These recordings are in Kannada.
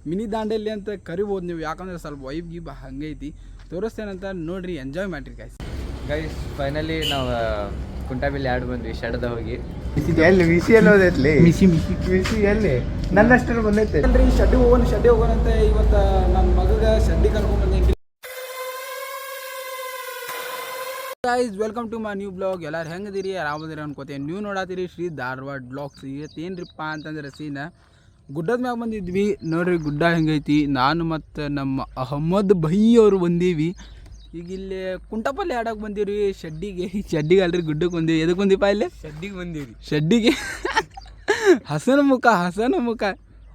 ಮಿನಿ ದಾಂಡೇಲಿ ಅಂತ ಕರಿಬೋದು ನೀವು, ಯಾಕಂದ್ರೆ ಸ್ವಲ್ಪ ವೈಬ್ ಗೀಬ್ ಹಂಗೈತಿ. ತೋರಿಸ್ತೇನಂತ ನೋಡ್ರಿ, ಎಂಜಾಯ್ ಮಾಡಿರಿ ಗೈಸ್. ಫೈನಲಿ ನಾವು ಕುಂಟಾಬಿಲ್ಲಿ ಆಡ್ ಬಂದ್ವಿ ಶೆಡ್ದ ಹೋಗಿ. ಎಲ್ಲಿ ಮಿಸಿ ಎಲ್ಲಿ ಹೋದೈತ್ಲಿ? ಮಿಸಿ ಎಲ್ಲಿ ನನ್ನಷ್ಟು ಬಂದೈತೆ ಅಲ್ರಿ. ಶಡ್ಡಿ ಹೋಗೋಣಂತ ಇವತ್ತು ನನ್ನ ಮಗಗೆ ಶಡ್ಡಿ ಕರ್ಕೊಂಡು ಬಂದೇನ್ರಿ. Guys, welcome to my new blog. ಎಲ್ಲರೂ ಹೆಂಗದಿರಿ? ಆರಾಮದಿರಿ ಅನ್ಕೋತೀನಿ. ನೀವು ನೋಡತ್ತೀರಿ ಶ್ರೀ ಧಾರವಾಡ ಬ್ಲಾಗ್ಸ್. ಇವತ್ತೇನ್ರಿಪ್ಪ ಅಂತಂದ್ರೆ ಸೀನ ಗುಡ್ಡದ ಮ್ಯಾಗ ಬಂದಿದ್ವಿ ನೋಡ್ರಿ. ಗುಡ್ಡ ಹೆಂಗೈತಿ. ನಾನು ಮತ್ತು ನಮ್ಮ ಅಹಮದ್ ಭೈ ಅವರು ಬಂದೀವಿ. ಈಗ ಇಲ್ಲಿ ಕುಂಟಪಲ್ಲಿ ಆಡೋಕೆ ಬಂದೀವಿ ಶೆಡ್ಡಿಗೆ ಅಲ್ರಿ, ಗುಡ್ಡಕ್ಕೆ ಬಂದೀವಿ. ಎದಕ್ಕೆ ಬಂದೀಪ ಇಲ್ಲಿ? ಶೆಡ್ಡಿಗೆ ಬಂದೀವಿ. ಶೆಡ್ಡಿಗೆ ಹಸನ ಮುಖ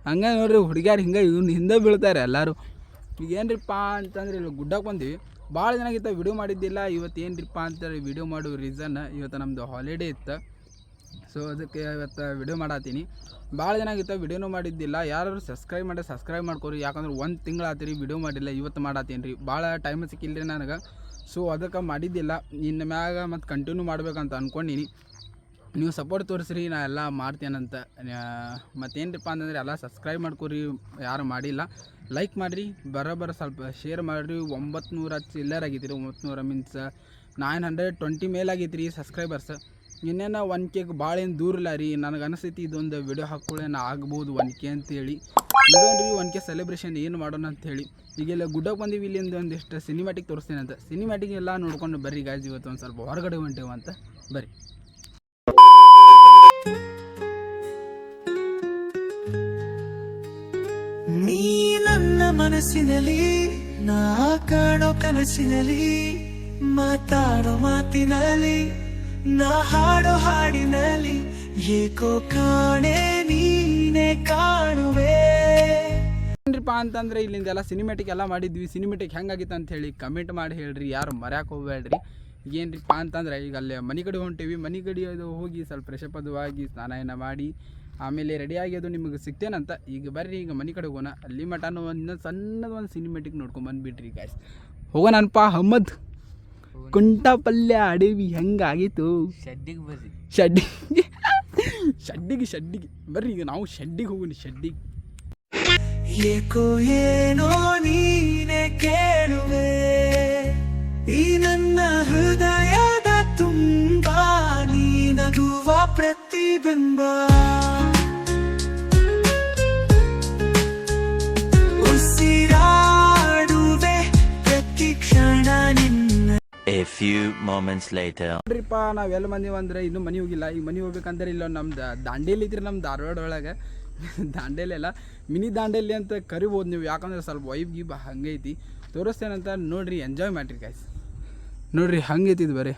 ಹಂಗೆ ನೋಡ್ರಿ. ಹುಡುಗ್ಯಾರು ಹಿಂಗೆ ಇವ್ನು ಹಿಂದೆ ಬೀಳ್ತಾರೆ ಎಲ್ಲರೂ. ಈಗ ಏನ್ರಿಪ್ಪ ಅಂತಂದ್ರೆ ಇಲ್ಲಿ ಗುಡ್ಡಕ್ಕೆ ಬಂದೀವಿ. ಭಾಳ ಜನ ಆಗಿತ್ತು ವಿಡಿಯೋ ಮಾಡಿದ್ದಿಲ್ಲ. ಇವತ್ತು ಏನ್ರಿಪ್ಪ ಅಂತೇಳಿ ವಿಡಿಯೋ ಮಾಡೋ ರೀಸನ್, ಇವತ್ತು ನಮ್ಮದು ಹಾಲಿಡೇ ಇತ್ತು. ಸೊ ಅದಕ್ಕೆ ಇವತ್ತು ವಿಡಿಯೋ ಮಾಡತ್ತೀನಿ. ಭಾಳ ಜನ ಆಗಿತ್ತು ವಿಡಿಯೋನೂ ಮಾಡಿದ್ದಿಲ್ಲ. ಯಾರು ಸಬ್ಸ್ಕ್ರೈಬ್ ಮಾಡ್ಕೊರಿ. ಯಾಕಂದ್ರೆ ಒಂದು ತಿಂಗಳಾತಿರಿ ವಿಡಿಯೋ ಮಾಡಿಲ್ಲ. ಇವತ್ತು ಮಾಡತ್ತೀನಿ ರೀ. ಭಾಳ ಟೈಮ್ ಸಿಕ್ಕಿಲ್ಲ ರೀ ನನಗೆ. ಸೊ ಅದಕ್ಕೆ ಮಾಡಿದ್ದಿಲ್ಲ. ಇನ್ನು ಮ್ಯಾಗ ಮತ್ತು ಕಂಟಿನ್ಯೂ ಮಾಡ್ಬೇಕಂತ ಅಂದ್ಕೊಂಡೀನಿ. ನೀವು ಸಪೋರ್ಟ್ ತೋರಿಸ್ರಿ, ನಾ ಎಲ್ಲ ಮಾಡ್ತೇನಂತ. ಮತ್ತೇನ್ರಿಪ್ಪ ಅಂತಂದ್ರೆ ಎಲ್ಲ ಸಬ್ಸ್ಕ್ರೈಬ್ ಮಾಡ್ಕೊರಿ. ಯಾರು ಮಾಡಿಲ್ಲ ಲೈಕ್ ಮಾಡಿರಿ, ಬರೋಬ್ಬರ ಸ್ವಲ್ಪ ಶೇರ್ ಮಾಡಿರಿ. 900 ಚಿಲ್ಲರ್ ಆಗೈತಿ ರೀ. 900 ಮೀನ್ಸ್ 920 ಮೇಲೆ ಆಗೈತಿ ರೀ ಸಬ್ಸ್ಕ್ರೈಬರ್ಸ್. ಇನ್ನೇನು 1K ಭಾಳ ಏನು ದೂರ ಇಲ್ಲ ರೀ. ನನಗೆ ಅನಿಸ್ತೈತಿ ಇದೊಂದು ವಿಡಿಯೋ ಹಾಕ್ಕೊಳ್ಳೋಣ ಆಗ್ಬೋದು 1K ಅಂತೇಳಿ. ನೋಡೋಣ ರೀ 1K ಸೆಲೆಬ್ರೇಷನ್ ಏನು ಮಾಡೋಣ ಅಂಥೇಳಿ. ಈಗೆಲ್ಲ ಗುಡ್ಡಕ್ಕೆ ಬಂದೀವಿ. ಇಲ್ಲಿಂದ ಒಂದಿಷ್ಟು ಸಿನಿಮ್ಯಾಟಿಕ್ ತೋರಿಸ್ತೇನೆ ಅಂತ. ಸಿನಿಮ್ಯಾಟಿಕ್ ಎಲ್ಲ ನೋಡ್ಕೊಂಡು ಬರ್ರಿ ಗಾಯ್ಸ್. ಇವತ್ತು ಒಂದು ಸ್ವಲ್ಪ ಹೊರಗಡೆ ಹೊಂಟೇವು ಅಂತ ಬರ್ರಿ. ನೀ ನನ್ನ ಮನಸ್ಸಿನಲ್ಲಿ, ನಾ ಕಾಣೋ ಕನಸಿನಲ್ಲಿ, ಮಾತಾಡೋ ಮಾತಿನಲ್ಲಿ, ನಾ ಹಾಡೋ ಹಾಡಿನಲ್ಲಿ, ಏಕೋ ಕಾಣೆ ನೀನೆ ಕಾಣುವೆ. ಏನ್ರಿಪ್ಪ ಅಂತಂದ್ರೆ ಇಲ್ಲಿಂದೆಲ್ಲ ಸಿನಿಮ್ಯಾಟಿಕ್ ಎಲ್ಲ ಮಾಡಿದ್ವಿ. ಸಿನಿಮ್ಯಾಟಿಕ್ ಹೆಂಗಾಗಿತ್ತು ಅಂತ ಹೇಳಿ ಕಮೆಂಟ್ ಮಾಡಿ ಹೇಳ್ರಿ. ಯಾರು ಮರ್ಯಾಕೆ ಹೋಗ್ಬೇಡ್ರಿ. ಏನ್ರಿಪ್ಪ ಅಂತಂದ್ರೆ ಈಗ ಅಲ್ಲಿ ಮನೆ ಕಡೆ ಹೊಂಟೇವಿ. ಮನೆ ಕಡೆ ಅದು ಹೋಗಿ ಸ್ವಲ್ಪ ಫ್ರೆಶಪ್ ಅದು ಆಗಿ ಸ್ನಾನ ಮಾಡಿ ಆಮೇಲೆ ರೆಡಿಯಾಗಿ ಅದು ನಿಮಗೆ ಸಿಗ್ತೇನಂತ. ಈಗ ಬರ್ರಿ ಈಗ ಮನೆ ಕಡೆ ಹೋಗೋಣ. ಅಲ್ಲಿ ಮಟನೂ ಇನ್ನೊಂದು ಸಣ್ಣದ ಒಂದು ಸಿನಿಮ್ಯಾಟಿಕ್ ನೋಡ್ಕೊಂಡು ಬಂದುಬಿಟ್ರಿ ಗಾಯ್ಸ್. ಹೋಗೋಣ ಅನ್ಪ. ಅಹಮದ್ ಕುಂಟಪಲ್ಯ ಅಡವಿ ಹೆಂಗಾಗಿತ್ತು? ಶೆಡ್ಡಿಗೆ ಬರ್ರಿ. ಶೆಡ್ಡಿಗೆ ಬರ್ರಿ. ಈಗ ನಾವು ಶೆಡ್ಡಿಗೆ ಹೋಗೋಣ. ಶೆಡ್ಡಿಗೆ ಏಕೋ ಏನೋ ನೀನೆ ಕೇಳುವೆ, ಈ ನನ್ನ ಹೃದಯದ ತುಂಬ ನೀ ನಗುವ ಪ್ರತಿಬಿಂಬ. ಉಸಿರಾಡುವೆ ಪ್ರತಿ ಕ್ಷಣ ನಿನ್ನ. A few moments later. ನೋಡ್ರಿಪ್ಪ, ನಾವೆಲ್ಲ ಮಂದಿ ಅಂದ್ರೆ ಇನ್ನೂ ಮನೆ ಹೋಗಿಲ್ಲ. ಈಗ ಮನೆ ಹೋಗ್ಬೇಕಂದ್ರೆ ಇಲ್ಲ ನಮ್ದು ದಾಂಡೇಲಿ ಐತ್ರಿ. ನಮ್ಮ ಧಾರವಾಡ ಒಳಗೆ ದಾಂಡೇಲಿ ಎಲ್ಲ ಮಿನಿ ದಾಂಡೇಲಿ ಅಂತ ಕರಿಬೋದು ನೀವು, ಯಾಕಂದ್ರೆ ಸ್ವಲ್ಪ ವೈಬ್ ಗೀಬ್ ಹಂಗೈತಿ. ತೋರಿಸ್ತೇನಂತ ನೋಡ್ರಿ, ಎಂಜಾಯ್ ಮಾಡಿರಿ ಗಾಯ್ಸ್. ನೋಡ್ರಿ ಹಂಗೈತಿದ್ ಬರೀ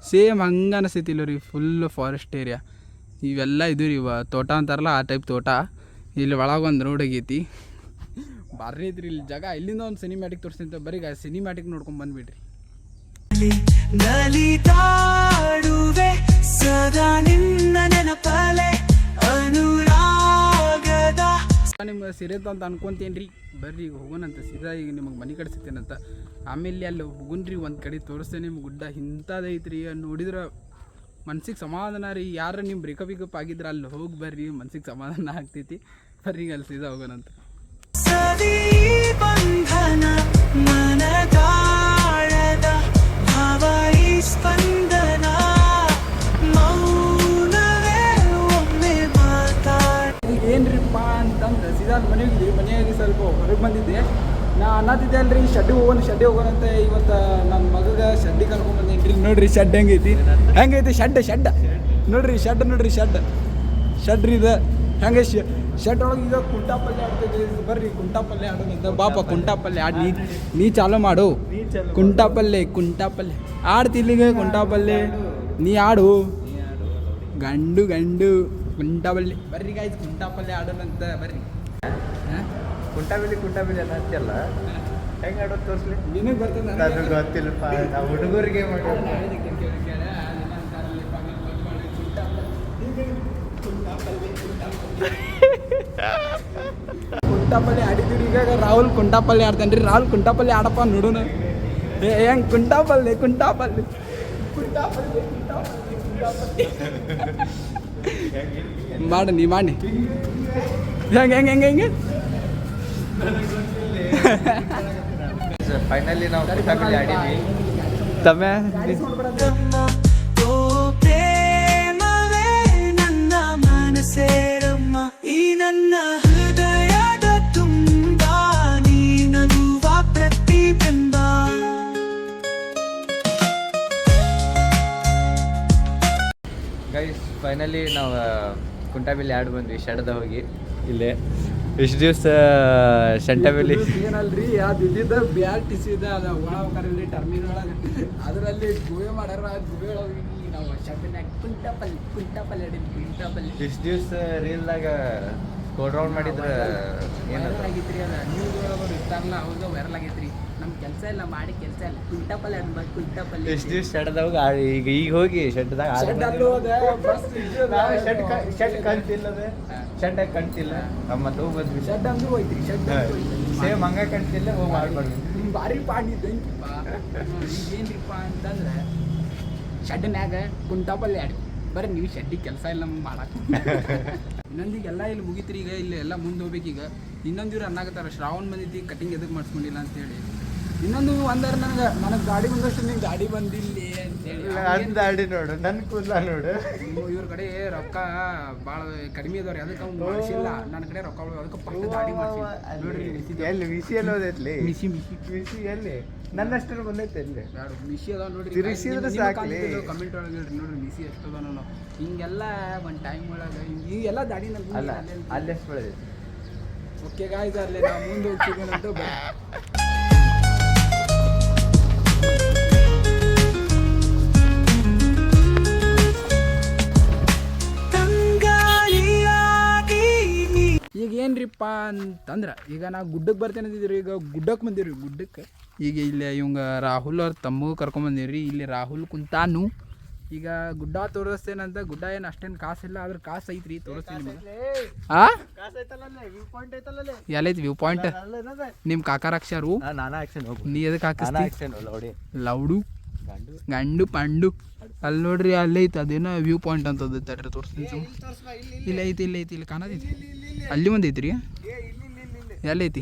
ಸೇಮ್ ಹಂಗೆ ಅನಿಸ್ತೈತಿಲ್ಲ ರೀ. ಫುಲ್ ಫಾರೆಸ್ಟ್ ಏರಿಯಾ ಇವೆಲ್ಲ ಇದು ರೀ. ತೋಟ ಅಂತಾರಲ್ಲ ಆ ಟೈಪ್ ತೋಟ. ಇಲ್ಲಿ ಒಳಗೆ ಒಂದು ರೋಡ್ ಆಗೈತಿ. ಬಾರಿ ಐತ್ರಿ ಇಲ್ಲಿ ಜಾಗ. ಇಲ್ಲಿಂದ ಒಂದು ಸಿನಿಮ್ಯಾಟಿಕ್ ತೋರಿಸ್ತೀನಿ ಬರೀ ಗಾಯ್ಸ್. ಸಿನಿಮ್ಯಾಟಿಕ್ ನೋಡ್ಕೊಂಡು ಬಂದುಬಿಡ್ರಿ. ನಲಿದಾಡುವೆ ಸದಾ ನಿನ್ನ ನೆನಪಲೆ ಅನುರಾಗದ. ನಿಮ್ಗೆ ಸಿರೇತ ಅಂತ ಅನ್ಕೊಂತೀನಿ ರೀ. ಬರ್ರಿ ಈಗ ಹೋಗೋಣಂತ ಸೀದಾ. ಈಗ ನಿಮಗೆ ಮನೆ ಕಡೆ ಸಿಗ್ತೇನಂತ. ಆಮೇಲೆ ಅಲ್ಲಿ ಹೋಗುನ್ರಿ ಒಂದು ಕಡೆ ತೋರಿಸ್ತೇನೆ ನಿಮ್ಗೆ. ಗುಡ್ಡ ಇಂಥದೈತ್ರಿ. ನೋಡಿದ್ರೆ ಮನ್ಸಿಗೆ ಸಮಾಧಾನ ರೀ. ಯಾರು ನೀವು ಬ್ರೇಕಪ್ ಆಗಿದ್ರೆ ಅಲ್ಲಿ ಹೋಗಿ ಬರ್ರಿ, ಮನ್ಸಿಗೆ ಸಮಾಧಾನ ಆಗ್ತೈತಿ. ಬರ್ರಿ ಈಗ ಅಲ್ಲಿ ಸೀದಾ ಹೋಗೋಣಂತ. ಸದಿ ಬಂಧನ ಮನದಾಳದ ಭಾವೈ ಸ್ಪಂದನ, ಮೌನವೇ ಒಮ್ಮೆ ಮಾತಾಡ. ಈಗ ಏನ್ರಿಪ್ಪ ಅಂತಂದ್ರೆ ಸೀದಾ ಮನೆಯಾಗಿ ಸ್ವಲ್ಪ ಹೊರಗೆ ಬಂದಿದ್ದೆ. ನಾ ಅನ್ನತ್ತಿದ್ದೆ ಅಲ್ರಿ ಶೆಡ್ಡಿಗೆ ಹೋಗೋಣಂತೆ. ಇವತ್ತು ನನ್ನ ಮಗಗೆ ಶೆಡ್ಡಿ ಕರ್ಕೊಂಡು ಬಂದೇನಿ ರೀ. ನೋಡ್ರಿ ಶೆಡ್ ಹೆಂಗೈತಿ ಶೆಡ್ ನೋಡ್ರಿ. ಶೆಡ್ ರೀ ಇದು ಹೆಂಗೆ ಶೆಡ್ ಒಳಗೆ ಈಗ ಕುಂಟಾಪಲ್ಯ ಆಡ್ತಿದ್ರಿ. ಬರ್ರಿ ಕುಂಟಾಪಲ್ಯ ಆಡೋದಂತ. ಬಾಪ ಕುಂಟಾಪಲ್ಯ ಆಡಿ ನೀ ಚಾಲು ಮಾಡು. ಕುಂಟಾಪಲ್ಯ ಆಡ್ತಿಲ್ಲಿಗೆ. ಕುಂಟಾಪಲ್ಯ ನೀ ಆಡು. ಗಂಡು ಕುಂಟಾಪಲ್ಯ. ಬರ್ರಿ ಗಾಯ್ಸ್ ಕುಂಟಾಪಲ್ಯ ಆಡೋಣಂತ ಬರ್ರಿ. ಕುಂಟಾಬಿಲಿ ಅನ್ನಲ್ಲ ಹೆಂಗೆ ಆಡೋದು ತೋರಿಸ್ಲಿ. ನಿನಗೆ ಬರ್ತದೆ? ಅದು ಗೊತ್ತಿಲ್ಲಪ್ಪ. ನಾವು ಹುಡುಗರಿಗೆ ಮಾಡೋದು. ಕುಂಟಾಪಲ್ಯ ಆಡಿದ್ದೀರಿ. ಈಗ ರಾಹುಲ್ ಕುಂಟಾಪಲ್ಯ ಆಡ್ತಾನೆ ರೀ. ರಾಹುಲ್ ಕುಂಟಾಪಲ್ಯ ಆಡಪ್ಪ ನೋಡೋಣ. ಹೆಂಗೆ ಕುಂಟಾಪಲ್ಯ ಮಾಡಿ ನೀ ಮಾಡಿ ಹೆಂಗೆ ಹೆಂಗೆ ಹೆಂಗೆ ಹೆಂಗೆ ಫೈನಲಿ ನಾವು ಕುಂಟಾಬಿಲ್ಲಿ ಆಡಿದ್ವಿ ತಮ್ಮ ತಮ್ಮ ಓ ಪ್ರೇಮವೇ ನನ್ನ ಮನಸೇರಮ್ಮ ಈ ನನ್ನ ಹೃದಯದ ತುಂಬ ನೀ ನಗುವ ಪ್ರತಿಬಿಂಬ ಗೈಸ್ ಫೈನಲಿ ನಾವು ಕುಂಟಾಬಿಲ್ಲಿ ಆಡಿ ಬಂದ್ವಿ ಶೆಡ್ದ ಹೋಗಿ ಇಲ್ಲೇ ಇಷ್ಟು ದಿವಸ ಶೆಂಟಬಿಲ್ಲಿ ಏನಲ್ರಿ ಅದು ಇದ್ದಿದ್ದ ಬ್ಯಾಗ್ ಟಿಸಿದ ಅದು ಒಳ ಹೋಗ್ರಿ ಟರ್ಮಿನ್ ಒಳಗೆ ಅದರಲ್ಲಿ ಗುವೆ ಮಾಡ್ಯಾರ ಆ ಗುವೆ ಒಳಗೆ ನಾವು ಶಬ್ದನ್ಯಾಗ ಕುಂಟಪಲ್ಲಿ ಅಡಿದ್ವಿ ಕುಂಟಪಲ್ಲಿ ಇಷ್ಟು ದಿವಸ ರೀಲ್ದಾಗ ಕೋಡ್ ರೌಂಡ್ ಮಾಡಿದ್ರೆ ಏನದು ವೈರಲ್ ಆಗೈತ್ರಿ ಅದು ನ್ಯೂಸ್ ಒಳಗೆ ಇರ್ತಾರಲ್ಲ ಹೌದು ವೈರಲ್ ಆಗೈತ್ರಿ ನಮ್ಮ ಕೆಲಸ ಇಲ್ಲ ಮಾಡಿ ಕೆಲಸ ಇಲ್ಲ ಕುಂಟಪಲ್ಲಿ ಅನ್ಬೇಕು ಕುಂಟಪಲ್ಲಿ ಇಷ್ಟು ದಿವಸ ಶೆಡ್ದಾಗ ಈಗ ಹೋಗಿ ಶೆಡ್ದಾಗ ಶೆಡ್ ಕಂತಿಲ್ಲದೆ ಶೆಡ್ ಕಂತಿಲ್ಲ ಮತ್ತೆ ಹೋಗಿ ಬಂದ್ವಿ ಶೆಡ್ ಅಂದ್ರೆ ಹೋಯ್ತ್ರಿ ಶೆಡ್ ಸೇಮ್ ಹಂಗ ಕಂತಿಲ್ಲ ಹೋಗಿ ಮಾಡ್ಬಾರ್ದು ಭಾರಿ ಪಾಡಿದ್ದಂಕಿಪ್ಪ ಈಗೇನ್ರಿಪ್ಪ ಅಂತಂದ್ರೆ ಶೆಡ್ನ್ಯಾಗ ಕುಂಟಾಪಲ್ಲಿ ಆಡಿ ಬರೀ ನೀವು ಶೆಡ್ಡಿಗೆ ಕೆಲಸ ಇಲ್ಲ ನಮ್ಗೆ ಮಾಡಕ್ಕೆ ಇನ್ನೊಂದಿಗೆಲ್ಲ ಇಲ್ಲಿ ಮುಗಿತ್ರಿ ಈಗ ಇಲ್ಲಿ ಎಲ್ಲ ಮುಂದೆ ಹೋಗ್ಬೇಕೀಗ ಇನ್ನೊಂದಿವ್ರು ಅನ್ನಾಗತ್ತಾರ ಶ್ರಾವಣ ಬಂದಿದ್ದು ಕಟಿಂಗ್ ಎದಕ್ಕೆ ಮಾಡಿಸ್ಕೊಂಡಿಲ್ಲ ಅಂತೇಳಿ ಇನ್ನೊಂದು ಒಂದಾರ ನನಗೆ ಗಾಡಿ ಬಂದಷ್ಟು ನಿಂಗೆ ಗಾಡಿ ಬಂದಿಲ್ಲ ಅಂತೇಳಿ ನಂದು ಗಾಡಿ ನೋಡು ನನ್ನ ಕೂದಲ ನೋಡು ಇವ್ರ ಕಡೆ ರೊಕ್ಕ ಭಾಳ ಕಡಿಮೆ ಅದಾವ್ರಿ ಅದಕ್ಕೆ ಅವ್ನು ಮಾಡಿಸಿಲ್ಲ ನನ್ನ ಕಡೆ ರೊಕ್ಕ ಅದಕ್ಕೆ ಪಕ್ಕ ಗಾಡಿ ಮಾಡಿಸಿ ನೋಡ್ರಿ ಎಲ್ಲಿ ವಿಸಿ ಎಲ್ಲಿ ಹೋದೈತ್ಲಿ ಮಿಸಿ ಮಿಸಿ ವಿಸಿ ಎಲ್ಲಿ ನನ್ನಷ್ಟು ಬಂದೈತೆ ಎಲ್ಲಿ ಯಾರು ಮಿಸಿ ಅದಾವ ನೋಡ್ರಿ ತಿರ್ಗಿಸಿದ್ರೆ ಸಾಕ್ಲಿ. ಕಮೆಂಟ್ ಒಳಗೆ ಹೇಳ್ರಿ ನೋಡ್ರಿ ಮಿಸಿ ಎಷ್ಟು ಅದಾವ ನಾವು ಹಿಂಗೆಲ್ಲ ಒಂದು ಟೈಮ್ ಒಳಗೆ ಈಗೆಲ್ಲ ದಾಡಿ ಅಲ್ಲ ಅಲ್ಲೇ ಎಷ್ಟು ಬೆಳೆದೈತಿ ಓಕೆ ಗಾಯ್ಸ್ ಅಲ್ಲೇ ನಾವು ಮುಂದೆ ಹೋಗ್ತೀವಿ ಈಗ ಏನ್ರಿಪ್ಪ ಅಂತಂದ್ರೆ ಈಗ ನಾವು ಗುಡ್ಡಕ್ಕೆ ಬರ್ತೇನೆ ಅಂತಿದ್ರಿ ಈಗ ಗುಡ್ಡಕ್ಕೆ ಬಂದಿವ್ರಿ ಗುಡ್ಡಕ್ಕೆ ಈಗ ಇಲ್ಲಿ ಇವಂಗ ರಾಹುಲ್ ಅವ್ರ ತಮ್ಮಗೂ ಕರ್ಕೊಂಬಂದಿವ್ರಿ ಇಲ್ಲಿ ರಾಹುಲ್ ಕುಂತಾನು ಈಗ ಗುಡ್ಡ ತೋರಿಸ್ತೇನಂತ ಗುಡ್ಡ ಏನು ಅಷ್ಟೇನು ಕಾಸಿಲ್ಲ ಆದ್ರೆ ಕಾಸು ಐತ್ರಿ ತೋರಿಸ್ತೀನಿ ನಿಮಗೆ ಎಲ್ಲೈತಿ ವ್ಯೂ ಪಾಯಿಂಟ್ ನಿಮ್ಮ ಕಾಕಾರ ಹಾಕ್ಸ್ಯಾರು ನಾನಾ ಆಕ್ಷನ್ ಹೋಗು ನೀ ಎದಕ್ಕೆ ಹಾಕಿಸ್ತಿ ಆಕ್ಷನ್ ಲೌಡಿ ಲೌಡು ಗಂಡು ಪಂಡು ಅಲ್ಲಿ ನೋಡ್ರಿ ಅಲ್ಲೇ ಐತಿ ಅದೇನೋ ವ್ಯೂ ಪಾಯಿಂಟ್ ಅಂತದ್ದು ತಡ್ರಿ ತೋರಿಸ್ತೀನಿ ಇಲ್ಲ ಐತಿ ಇಲ್ಲ ಐತಿ ಇಲ್ಲಿ ಕಾಣತೈತಿ ಅಲ್ಲಿ ಒಂದು ಐತ್ರಿ ಎಲ್ಲೈತಿ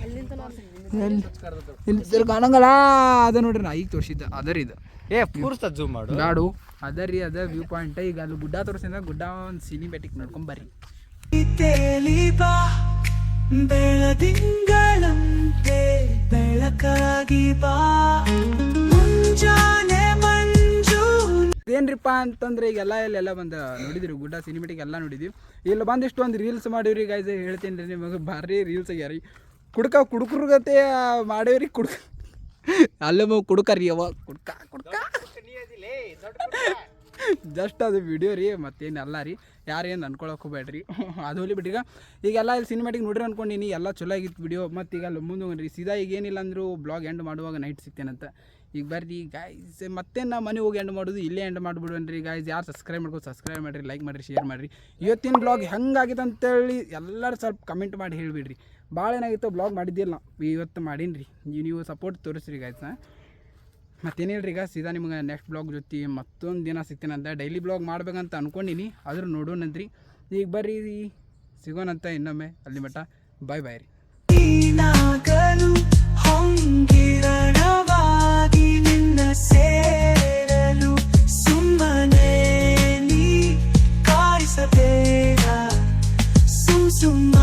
ಇಲ್ಲಿ ಕಾಣಂಗಲ್ಲ ಅದ ನೋಡ್ರಿ ನಾ ಈಗ ತೋರಿಸಿದ್ದ ಅದರಿ ಇದು ಪೂರ್ತ ಜೂಮ್ ಮಾಡು ಗಾಡು ಅದ ರೀ ಅದ ವ್ಯೂ ಪಾಯಿಂಟ್ ಈಗ ಅಲ್ಲಿ ಗುಡ್ಡ ತೋರಿಸಿದ ಗುಡ್ಡ ಒಂದು ಸಿನಿಮ್ಯಾಟಿಕ್ ನೋಡ್ಕೊಂಬರ್ರಿ ತೇಲಿಬಾ ಬೆಳದಿಂಗಳಂತೆ ಬೆಳಕಾಗಿ ಬಾ ಮುಂಜಾನೆ ಮಂಜು ಏನ್ರಿಪ್ಪ ಅಂತಂದ್ರೆ ಈಗೆಲ್ಲ ಇಲ್ಲೆಲ್ಲ ಬಂದು ನೋಡಿದ್ರಿ ಗುಡ್ಡ ಸಿನಿಮೆಟಿಕ್ ಎಲ್ಲ ನೋಡಿದ್ವಿ ಇಲ್ಲಿ ಬಂದಿಷ್ಟು ಒಂದು ರೀಲ್ಸ್ ಮಾಡೀವ್ರಿ ಗೈಸ್ ಹೇಳ್ತೀನಿ ರೀ ನಿಮಗೆ ಭಾರಿ ರೀಲ್ಸ್ ಆಗ್ಯಾರಿ ಕುಡುಕರ್ಗತೆ ಮಾಡೇವ್ರಿ ಅಲ್ಲೇ ಕುಡುಕರಿ ಅವ ಕುಡ್ಕ ಜಸ್ಟ್ ಅದು ವಿಡಿಯೋ ರೀ ಮತ್ತೇನಲ್ಲ ರೀ ಯಾರೇನು ಅನ್ಕೊಳಕ್ಕೆ ಹೋಗ್ಬೇಡ್ರಿ ಅದು ಹೋಲಿ ಬಿಟ್ರೀಗ ಈಗೆಲ್ಲ ಇಲ್ಲಿ ಸಿನಿಮ್ಯಾಟಿಕ್ ನೋಡ್ರಿ ಅನ್ಕೊಂಡಿನಿ ಎಲ್ಲ ಚಲೋ ಆಗಿತ್ತು ವಿಡಿಯೋ ಮತ್ತು ಈಗ ಅಲ್ಲಿ ಮುಂದೆ ಹೋಗ್ರಿ ಸೀದಾ ಈಗ ಏನಿಲ್ಲ ಅಂದರೂ ಬ್ಲಾಗ್ ಎಂಡ್ ಮಾಡುವಾಗ ನೈಟ್ ಸಿಗ್ತೇನಂತ ಈಗ ಬರ್ರಿ ಗಾಯ್ಸ್ ಮತ್ತೆ ನಾ ಮನೆ ಹೋಗಿ ಎಂಡ್ ಮಾಡೋದು ಇಲ್ಲೇ ಎಂಡ್ ಮಾಡಿಬಿಡುವನ್ರಿ ಗಾಯ್ಸ್ ಯಾರು ಸಬ್ಸ್ಕ್ರೈಬ್ ಮಾಡ್ಕೊಂಡು ಸಬ್ಸ್ಕ್ರೈಬ್ ಮಾಡಿರಿ ಲೈಕ್ ಮಾಡಿರಿ ಶೇರ್ ಮಾಡಿರಿ ಇವತ್ತಿನ ಬ್ಲಾಗ್ ಹೆಂಗಾಗಿತ್ತು ಅಂತೇಳಿ ಎಲ್ಲರೂ ಸ್ವಲ್ಪ ಕಮೆಂಟ್ ಮಾಡಿ ಹೇಳಿಬಿಡ್ರಿ ಭಾಳ ಏನಾಗಿತ್ತು ಬ್ಲಾಗ್ ಮಾಡಿದ್ದಿಲ್ಲ ಇವತ್ತು ಮಾಡೀನಿ ರೀ ನೀವು ಸಪೋರ್ಟ್ ತೋರಿಸ್ರಿ ಗಾಯ್ಸ್ ಮತ್ತೇನಿಲ್ರಿ ಈಗ ಸೀದಾ ನಿಮ್ಗೆ ನೆಕ್ಸ್ಟ್ ಬ್ಲಾಗ್ ಜೊತೆ ಮತ್ತೊಂದು ದಿನ ಸಿಗ್ತೇನಂತ ಡೈಲಿ ಬ್ಲಾಗ್ ಮಾಡ್ಬೇಕಂತ ಅಂದ್ಕೊಂಡಿನಿ ಆದ್ರೂ ನೋಡೋಣಂತ್ರಿ ಈಗ ಬರ್ರಿ ಸಿಗೋಣಂತ ಇನ್ನೊಮ್ಮೆ ಅಲ್ಲಿ ಮಟ್ಟ ಬಾಯ್ ಬಾಯ್ ರೀ ನೀನಾಗಲು ಹೊಂಗಿರಣವಾಗಿ ನಿನ್ನ ಸೇರಲು ಸುಮ್ಮನೆ ನೀ ಕಾಯಿಸಬೇಡ ಸುಮ್ಮ